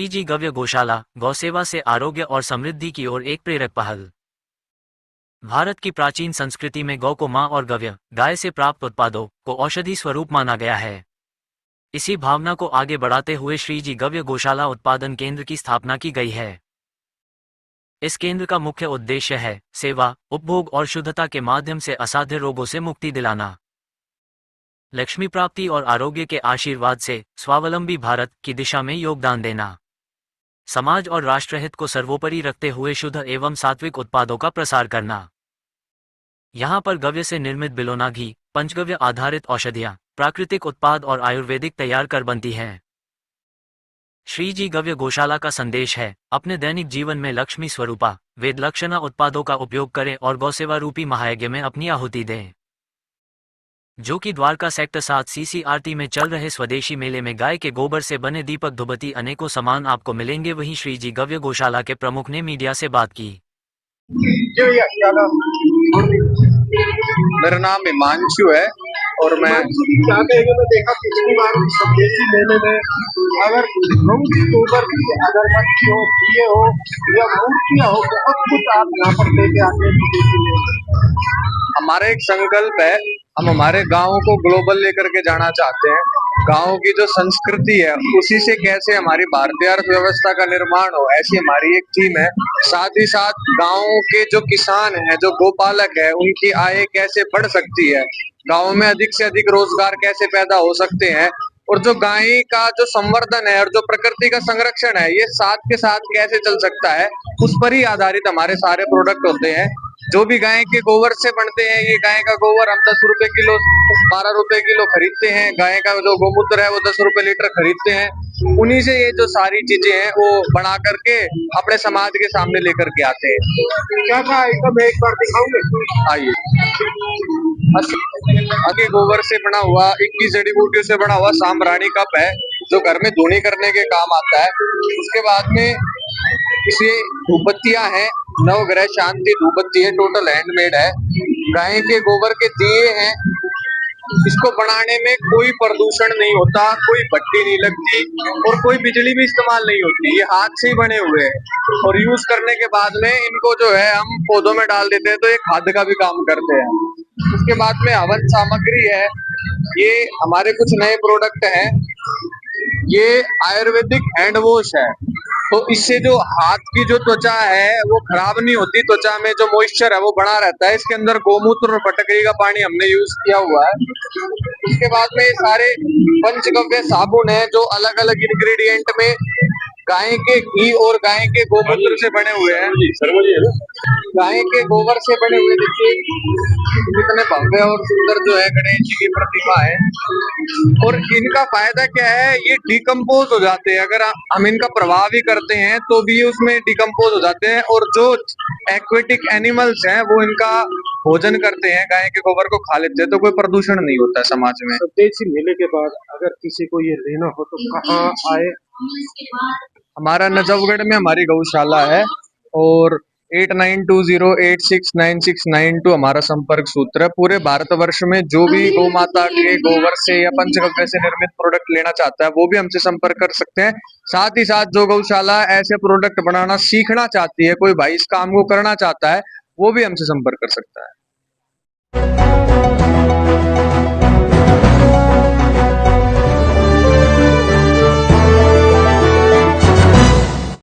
श्रीजी गव्य गौशाला गौसेवा से आरोग्य और समृद्धि की ओर एक प्रेरक पहल। भारत की प्राचीन संस्कृति में गौ को मां और गव्य गाय से प्राप्त उत्पादों को औषधि स्वरूप माना गया है। इसी भावना को आगे बढ़ाते हुए श्रीजी गव्य गौशाला उत्पादन केंद्र की स्थापना की गई है। इस केंद्र का मुख्य उद्देश्य है सेवा, उपभोग और शुद्धता के माध्यम से असाध्य रोगों से मुक्ति दिलाना, लक्ष्मी प्राप्ति और आरोग्य के आशीर्वाद से स्वावलंबी भारत की दिशा में योगदान देना, समाज और राष्ट्रहित को सर्वोपरि रखते हुए शुद्ध एवं सात्विक उत्पादों का प्रसार करना। यहाँ पर गव्य से निर्मित बिलोना घी, पंचगव्य आधारित औषधियाँ, प्राकृतिक उत्पाद और आयुर्वेदिक तैयार कर बनती हैं। श्रीजी गव्य गौशाला का संदेश है, अपने दैनिक जीवन में लक्ष्मी स्वरूपा वेद लक्षणा उत्पादों का उपयोग करें और गौसेवा रूपी महायज्ञ में अपनी आहुति दें। जो कि द्वारका सेक्टर 7 CCRT में चल रहे स्वदेशी मेले में गाय के गोबर से बने दीपक धुबती अनेकों सामान आपको मिलेंगे। वहीं श्रीजी गव्य गौशाला के प्रमुख ने मीडिया से बात की। मेरा नाम हिमांशु है और मैं देखा पिछली बार स्वदेशी मेले में अगर गौ की गोबर की अगरबत्ती हो, दिए हो या मूर्तियां हो, बहुत कुछ आप यहाँ पर लेके आते हैं। हमारा एक संकल्प है, हम हमारे गांव को ग्लोबल लेकर के जाना चाहते हैं। गांव की जो संस्कृति है उसी से कैसे हमारी भारतीय अर्थव्यवस्था का निर्माण हो, ऐसी हमारी एक थीम है। साथ ही साथ गांव के जो किसान हैं, जो गोपालक है, उनकी आय कैसे बढ़ सकती है, गांव में अधिक से अधिक रोजगार कैसे पैदा हो सकते हैं, और जो गाय का जो संवर्धन है और जो प्रकृति का संरक्षण है, ये साथ के साथ कैसे चल सकता है, उस पर ही आधारित हमारे सारे प्रोडक्ट होते हैं। जो भी गाय के गोबर से बनते हैं, ये गाय का गोबर हम 10 रुपए किलो 12 रुपए किलो खरीदते हैं। गाय का जो गोमूत्र है वो 10 रुपए लीटर खरीदते हैं। उन्हीं से ये जो सारी चीजें हैं वो बना करके अपने समाज के सामने लेकर के आते हैं। क्या था आइटम एक बार दिखाओगे? आइए, आगे गोबर से बना हुआ 21 जड़ी बूटियों से बना हुआ साम्राणी कप है, जो घर में धुनी करने के काम आता है। उसके बाद में इसे धूपबत्तियां हैं, नवग्रह शांति धूपबत्ती है, टोटल हैंडमेड है। गाय के गोबर के दिए हैं, इसको बनाने में कोई प्रदूषण नहीं होता, कोई भट्टी नहीं लगती और कोई बिजली भी इस्तेमाल नहीं होती। ये हाथ से ही बने हुए हैं और यूज करने के बाद में इनको जो है हम पौधों में डाल देते हैं, तो ये खाद का भी काम करते हैं। उसके बाद में हवन सामग्री है, ये हमारे कुछ नए प्रोडक्ट हैं। ये आयुर्वेदिक हैंड वॉश है, तो इससे जो हाथ की जो त्वचा है वो खराब नहीं होती, त्वचा में जो मॉइस्चर है वो बना रहता है। इसके अंदर गोमूत्र और फटकरी का पानी हमने यूज किया हुआ है। उसके बाद में ये सारे पंचगव्य साबुन है, जो अलग अलग इंग्रेडिएंट में गाय के घी और गाय के गोमूत्र से बने हुए हैं। गाय के गोबर से बने हुए, देखिए कितने भव्य और सुंदर जो है गणेश जी की प्रतिमा है। और इनका फायदा क्या है, ये डिकम्पोज हो जाते हैं। अगर हम इनका प्रवाह भी करते हैं तो भी उसमें डिकम्पोज हो जाते हैं, और जो एक्वेटिक एनिमल्स हैं वो इनका भोजन करते हैं, गाय के गोबर को खा लेते हैं, तो कोई प्रदूषण नहीं होता है समाज में। स्वदेशी मेले के बाद अगर किसी को ये लेना हो तो कहाँ आए? हमारा नजफगढ़ में हमारी गौशाला है और 8920869692 हमारा संपर्क सूत्र है। पूरे भारतवर्ष में जो भी गौ माता के गोबर से या पंचगव्य से निर्मित प्रोडक्ट लेना चाहता है वो भी हमसे संपर्क कर सकते हैं। साथ ही साथ जो गौशाला ऐसे प्रोडक्ट बनाना सीखना चाहती है, कोई भाई इस काम को करना चाहता है, वो भी हमसे संपर्क कर सकता है।